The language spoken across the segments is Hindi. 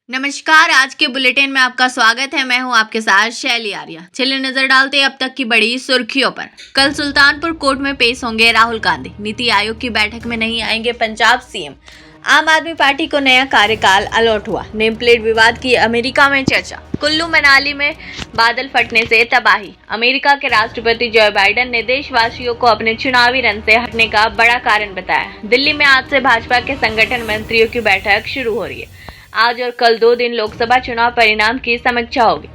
नमस्कार। आज के बुलेटिन में आपका स्वागत है। मैं हूं आपके साथ शैली आर्या। चलिए नजर डालते हैं अब तक की बड़ी सुर्खियों पर। कल सुल्तानपुर कोर्ट में पेश होंगे राहुल गांधी। नीति आयोग की बैठक में नहीं आएंगे पंजाब सीएम। आम आदमी पार्टी को नया कार्यकाल अलॉट हुआ। नेम प्लेट विवाद की अमेरिका में चर्चा। कुल्लू मनाली में बादल फटने से तबाही। अमेरिका के राष्ट्रपति जो बाइडेन ने देशवासियों को अपने चुनावी रण से हटने का बड़ा कारण बताया। दिल्ली में आज से भाजपा के संगठन मंत्रियों की बैठक शुरू हो रही है। आज और कल 2 दिन लोकसभा चुनाव परिणाम की समीक्षा होगी।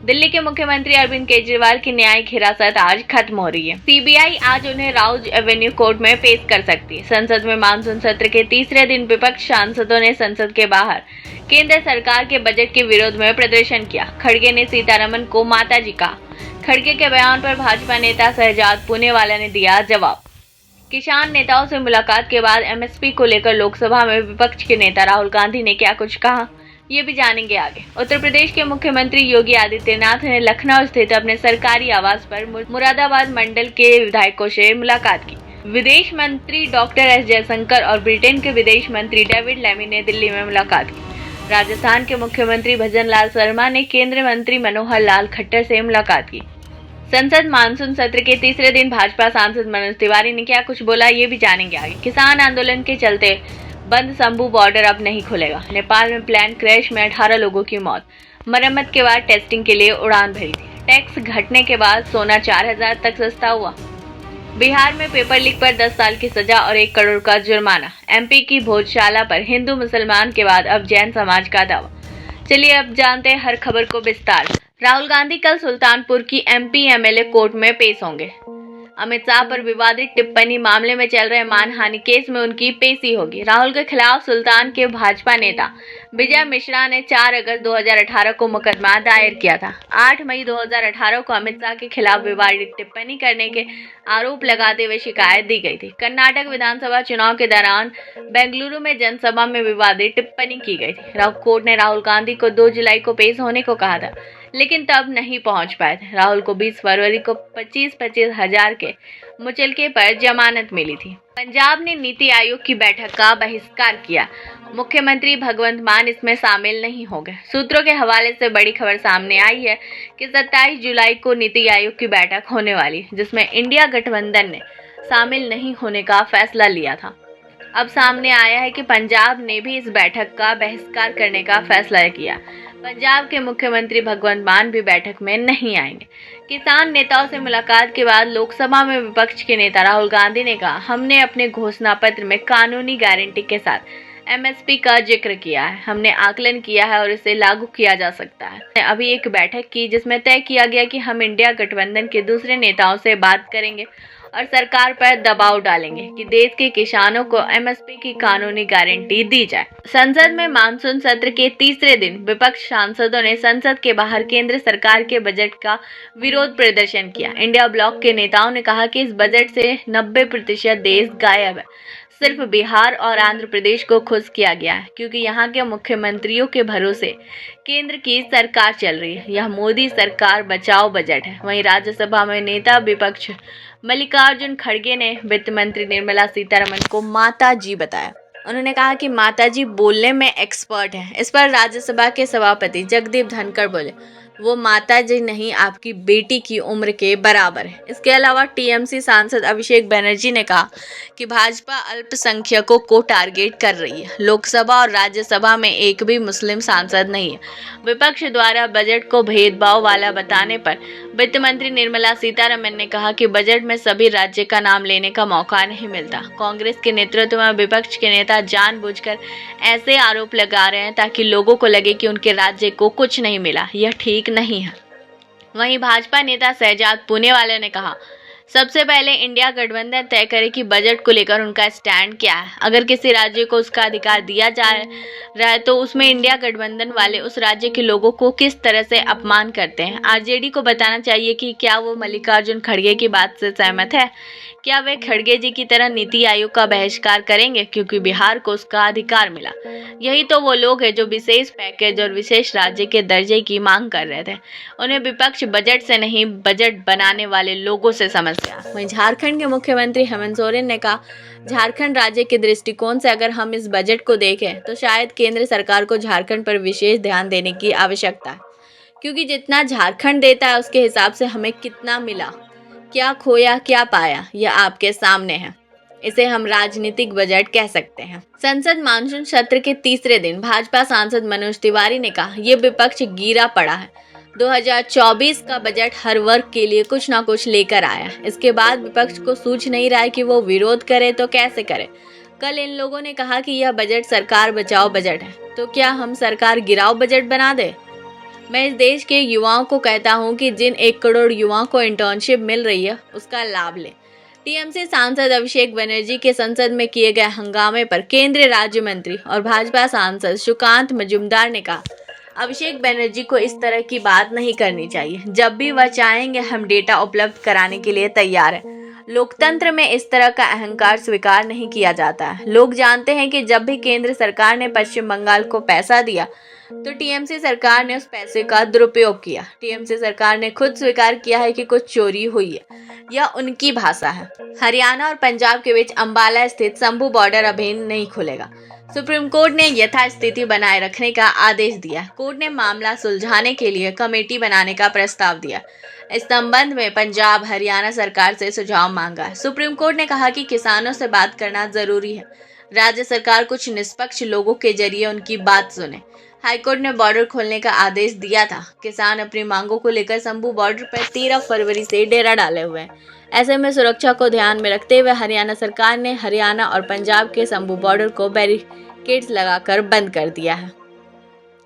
दिल्ली के मुख्यमंत्री अरविंद केजरीवाल की न्यायिक हिरासत आज खत्म हो रही है। सीबीआई आज उन्हें राउज एवेन्यू कोर्ट में पेश कर सकती है। संसद में मानसून सत्र के तीसरे दिन विपक्ष सांसदों ने संसद के बाहर केंद्र सरकार के बजट के विरोध में प्रदर्शन किया। खड़गे ने सीतारमन को माताजी कहा। खड़गे के बयान पर भाजपा नेता शहजाद पूनेवाला ने दिया जवाब। किसान नेताओं से मुलाकात के बाद एमएसपी को लेकर लोकसभा में विपक्ष के नेता राहुल गांधी ने क्या कुछ कहा, ये भी जानेंगे आगे। उत्तर प्रदेश के मुख्यमंत्री योगी आदित्यनाथ ने लखनऊ स्थित अपने सरकारी आवास पर मुरादाबाद मंडल के विधायकों से मुलाकात की। विदेश मंत्री डॉक्टर एस जयशंकर और ब्रिटेन के विदेश मंत्री डेविड लेमी ने दिल्ली में मुलाकात की। राजस्थान के मुख्यमंत्री भजन लाल शर्मा ने केंद्रीय मंत्री मनोहर लाल खट्टर से मुलाकात की। संसद मानसून सत्र के तीसरे दिन भाजपा सांसद मनोज तिवारी ने क्या कुछ बोला, ये भी जानेंगे आगे। किसान आंदोलन के चलते बंद शंभू बॉर्डर अब नहीं खुलेगा। नेपाल में प्लेन क्रैश में 18 लोगों की मौत। मरम्मत के बाद टेस्टिंग के लिए उड़ान भरी थी। टैक्स घटने के बाद सोना 4000 तक सस्ता हुआ। बिहार में पेपर लीक पर 10 साल की सजा और 1 करोड़ का जुर्माना। एमपी की भोजशाला पर हिंदू मुसलमान के बाद अब जैन समाज का दावा। चलिए अब जानते हैं हर खबर को विस्तार। राहुल गांधी कल सुल्तानपुर की एमपी एमएलए कोर्ट में पेश होंगे। अमित शाह पर विवादित टिप्पणी मामले में चल रहे मानहानि केस में उनकी पेशी होगी। राहुल के खिलाफ सुल्तान के भाजपा नेता विजय मिश्रा ने 4 अगस्त 2018 को मुकदमा दायर किया था। 8 मई 2018 को अमित शाह के खिलाफ विवादित टिप्पणी करने के आरोप लगाते हुए शिकायत दी गई थी। कर्नाटक विधानसभा चुनाव के दौरान बेंगलुरु में जनसभा में विवादित टिप्पणी की गई थी। कोर्ट ने राहुल गांधी को 2 जुलाई को पेश होने को कहा था, लेकिन तब नहीं पहुंच पाए थे। राहुल को 20 फरवरी को 25-25 हजार के मुचलके पर जमानत मिली थी। पंजाब ने नीति आयोग की बैठक का बहिष्कार किया। मुख्यमंत्री भगवंत मान इसमें शामिल नहीं हो गए। सूत्रों के हवाले से बड़ी खबर सामने आई है कि 27 जुलाई को नीति आयोग की बैठक होने वाली है, जिसमें इंडिया गठबंधन ने शामिल नहीं होने का फैसला लिया था। अब सामने आया है कि पंजाब ने भी इस बैठक का बहिष्कार करने का फैसला किया। पंजाब के मुख्यमंत्री भगवंत मान भी बैठक में नहीं आएंगे। किसान नेताओं से मुलाकात के बाद लोकसभा में विपक्ष के नेता राहुल गांधी ने कहा, हमने अपने घोषणा पत्र में कानूनी गारंटी के साथ एमएसपी का जिक्र किया है। हमने आकलन किया है और इसे लागू किया जा सकता है। अभी एक बैठक की जिसमें तय किया गया कि हम इंडिया गठबंधन के दूसरे नेताओं से बात करेंगे और सरकार पर दबाव डालेंगे कि देश के किसानों को एमएसपी की कानूनी गारंटी दी जाए। संसद में मानसून सत्र के तीसरे दिन विपक्ष सांसदों ने संसद के बाहर केंद्र सरकार के बजट का विरोध प्रदर्शन किया। इंडिया ब्लॉक के नेताओं ने कहा कि इस बजट से 90% देश गायब है। सिर्फ बिहार और आंध्र प्रदेश को खुश किया गया है, क्योंकि यहाँ के मुख्यमंत्रियों के भरोसे केंद्र की सरकार चल रही है। यह मोदी सरकार बचाओ बजट है। वहीं राज्यसभा में नेता विपक्ष मल्लिकार्जुन खड़गे ने वित्त मंत्री निर्मला सीतारमन को माताजी बताया। उन्होंने कहा कि माताजी बोलने में एक्सपर्ट हैं। इस पर राज्यसभा के सभापति जगदीप धनखड़ बोले, वो माताजी नहीं, आपकी बेटी की उम्र के बराबर है। इसके अलावा टीएमसी सांसद अभिषेक बनर्जी ने कहा कि भाजपा अल्पसंख्यकों को टारगेट कर रही है। लोकसभा और राज्यसभा में एक भी मुस्लिम सांसद नहीं है। विपक्ष द्वारा बजट को भेदभाव वाला बताने पर वित्त मंत्री निर्मला सीतारमन ने कहा कि बजट में सभी राज्य का नाम लेने का मौका नहीं मिलता। कांग्रेस के नेतृत्व में विपक्ष के नेता जानबूझकर ऐसे आरोप लगा रहे हैं ताकि लोगों को लगे कि उनके राज्य को कुछ नहीं मिला। यह ठीक नहीं है। वहीं भाजपा नेता शहजाद पूनेवाला ने कहा, सबसे पहले इंडिया गठबंधन तय करे कि बजट को लेकर उनका स्टैंड क्या है। अगर किसी राज्य को उसका अधिकार दिया जा रहा है तो उसमें इंडिया गठबंधन वाले उस राज्य के लोगों को किस तरह से अपमान करते हैं। आरजेडी को बताना चाहिए कि क्या वो मल्लिकार्जुन खड़गे की बात से सहमत है। क्या वे खड़गे जी की तरह नीति आयोग का बहिष्कार करेंगे, क्योंकि बिहार को उसका अधिकार मिला। यही तो वो लोग हैं जो विशेष पैकेज और विशेष राज्य के दर्जे की मांग कर रहे थे। उन्हें विपक्ष बजट से नहीं, बजट बनाने वाले लोगों से समझ समस्या। वहीं झारखंड के मुख्यमंत्री हेमंत सोरेन ने कहा, झारखंड राज्य के दृष्टिकोण से अगर हम इस बजट को देखें तो शायद केंद्र सरकार को झारखंड पर विशेष ध्यान देने की आवश्यकता है, क्योंकि जितना झारखंड देता है उसके हिसाब से हमें कितना मिला, क्या खोया क्या पाया, यह आपके सामने है। इसे हम राजनीतिक बजट कह सकते हैं। संसद मानसून सत्र के तीसरे दिन भाजपा सांसद मनोज तिवारी ने कहा, ये विपक्ष गिरा पड़ा है। 2024 का बजट हर वर्ग के लिए कुछ ना कुछ लेकर आया। इसके बाद विपक्ष को सूझ नहीं रहा है कि वो विरोध करे तो कैसे करे। कल इन लोगों ने कहा कि यह बजट सरकार बचाओ बजट है, तो क्या हम सरकार गिराओ बजट बना दे? मैं इस देश के युवाओं को कहता हूं कि जिन 1 करोड़ युवाओं को इंटर्नशिप मिल रही है उसका लाभ लें। टीएमसी सांसद अभिषेक बनर्जी के संसद में किए गए हंगामे पर केंद्रीय राज्य मंत्री और भाजपा सांसद सुकांत मजूमदार ने कहा, अभिषेक बनर्जी को इस तरह की बात नहीं करनी चाहिए। जब भी वह चाहेंगे हम डेटा उपलब्ध कराने के लिए तैयार हैं। लोकतंत्र में इस तरह का अहंकार स्वीकार नहीं किया जाता है। लोग जानते हैं कि जब भी केंद्र सरकार ने पश्चिम बंगाल को पैसा दिया तो टीएमसी सरकार ने उस पैसे का दुरुपयोग किया। टीएमसी सरकार ने खुद स्वीकार किया है कि कुछ चोरी हुई है। यह उनकी भाषा है। हरियाणा और पंजाब के बीच अंबाला स्थित शंभू बॉर्डर अभी नहीं खुलेगा। सुप्रीम कोर्ट ने यथास्थिति बनाए रखने का आदेश दिया। कोर्ट ने मामला सुलझाने के लिए कमेटी बनाने का प्रस्ताव दिया। इस संबंध में पंजाब हरियाणा सरकार से सुझाव मांगा है। सुप्रीम कोर्ट ने कहा कि किसानों से बात करना जरूरी है। राज्य सरकार कुछ निष्पक्ष लोगों के जरिए उनकी बात सुने। हाईकोर्ट ने बॉर्डर खोलने का आदेश दिया था। किसान अपनी मांगों को लेकर शंभू बॉर्डर पर 13 फरवरी से डेरा डाले हुए हैं। ऐसे में सुरक्षा को ध्यान में रखते हुए हरियाणा सरकार ने हरियाणा और पंजाब के शंभू बॉर्डर को बैरिकेड्स लगाकर बंद कर दिया है।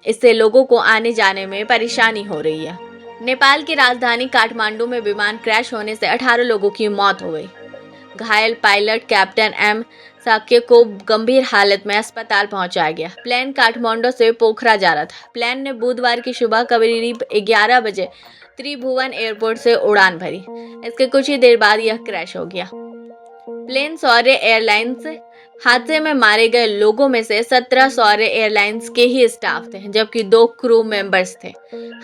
इससे लोगों को आने जाने में परेशानी हो रही है। नेपाल की राजधानी काठमांडू में विमान क्रैश होने से 18 लोगों की मौत हो गई। घायल पायलट कैप्टन एम साक्य को गंभीर हालत में अस्पताल पहुंचाया गया। प्लेन काठमांडू से पोखरा जा रहा था। प्लेन ने बुधवार की सुबह करीब 11 बजे त्रिभुवन एयरपोर्ट से उड़ान भरी। इसके कुछ ही देर बाद यह क्रैश हो गया। प्लेन शौर्य एयरलाइंस हादसे में मारे गए लोगों में से 17 शौर्य एयरलाइंस के ही स्टाफ थे, जबकि 2 क्रू मेंबर्स थे।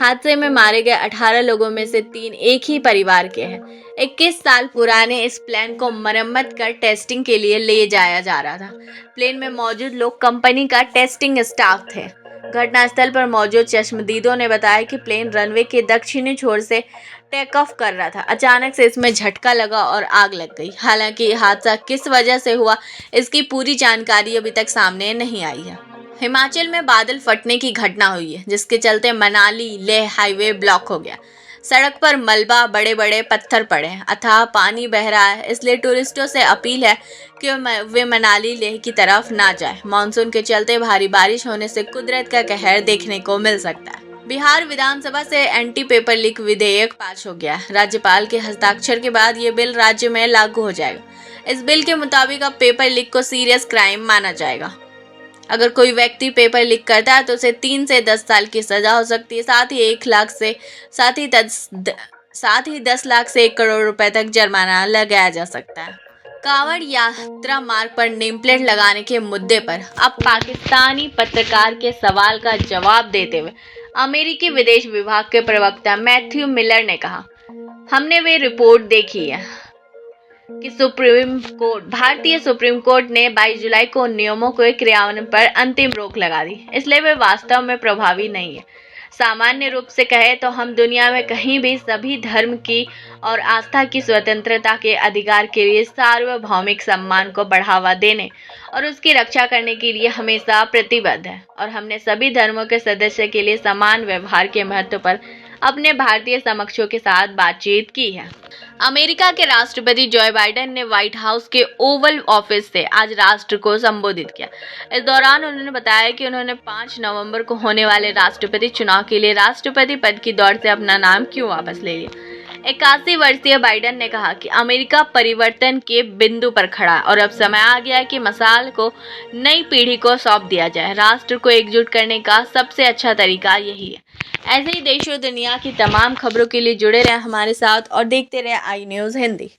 हादसे में मारे गए 18 लोगों में से 3 एक ही परिवार के हैं। 21 साल पुराने इस प्लेन को मरम्मत कर टेस्टिंग के लिए ले जाया जा रहा था। प्लेन में मौजूद लोग कंपनी का टेस्टिंग स्टाफ थे। घटनास्थल पर मौजूद चश्मदीदों ने बताया कि प्लेन रनवे के दक्षिणी छोर से टेक ऑफ कर रहा था। अचानक से इसमें झटका लगा और आग लग गई। हालांकि हादसा किस वजह से हुआ इसकी पूरी जानकारी अभी तक सामने नहीं आई है। हिमाचल में बादल फटने की घटना हुई है, जिसके चलते मनाली लेह हाईवे ब्लॉक हो गया। सड़क पर मलबा, बड़े बड़े पत्थर पड़े हैं, अथाह पानी बह रहा है। इसलिए टूरिस्टों से अपील है कि वे मनाली लेह की तरफ ना जाए। मानसून के चलते भारी बारिश होने से कुदरत का कहर देखने को मिल सकता है। बिहार विधानसभा से एंटी पेपर लीक विधेयक पास हो गया। राज्यपाल के हस्ताक्षर के बाद ये बिल राज्य में लागू हो जाएगा। इस बिल के मुताबिक अब पेपर लीक को सीरियस क्राइम माना जाएगा। अगर कोई व्यक्ति पेपर लीक करता है तो उसे 3 से 10 साल की सजा हो सकती है। साथ ही 10 लाख से 1 करोड़ रुपए तक जुर्माना लगाया जा सकता है। कांवड़ यात्रा मार्ग पर नेम प्लेट लगाने के मुद्दे पर अब पाकिस्तानी पत्रकार के सवाल का जवाब देते हुए अमेरिकी विदेश विभाग के प्रवक्ता मैथ्यू मिलर ने कहा, हमने वे रिपोर्ट देखी है कि भारतीय सुप्रीम कोर्ट ने 22 जुलाई को नियमों के क्रियान्वयन पर अंतिम रोक लगा दी, इसलिए वे वास्तव में प्रभावी नहीं है। सामान्य रूप से कहे तो हम दुनिया में कहीं भी सभी धर्म की और आस्था की स्वतंत्रता के अधिकार के लिए सार्वभौमिक सम्मान को बढ़ावा देने और उसकी रक्षा करने के लिए हमेशा प्रतिबद्ध है, और हमने सभी धर्मों के सदस्य के लिए समान व्यवहार के महत्व पर अपने भारतीय समकक्षों के साथ बातचीत की है। अमेरिका के राष्ट्रपति जो बाइडेन ने व्हाइट हाउस के ओवल ऑफिस से आज राष्ट्र को संबोधित किया। इस दौरान उन्होंने बताया कि उन्होंने 5 नवंबर को होने वाले राष्ट्रपति चुनाव के लिए राष्ट्रपति पद की दौड़ से अपना नाम क्यों वापस ले लिया। 81 वर्षीय बाइडेन ने कहा कि अमेरिका परिवर्तन के बिंदु पर खड़ा है और अब समय आ गया है कि मसाल को नई पीढ़ी को सौंप दिया जाए। राष्ट्र को एकजुट करने का सबसे अच्छा तरीका यही है। ऐसे ही देश और दुनिया की तमाम खबरों के लिए जुड़े रहें हमारे साथ और देखते रहें आई न्यूज़ हिंदी।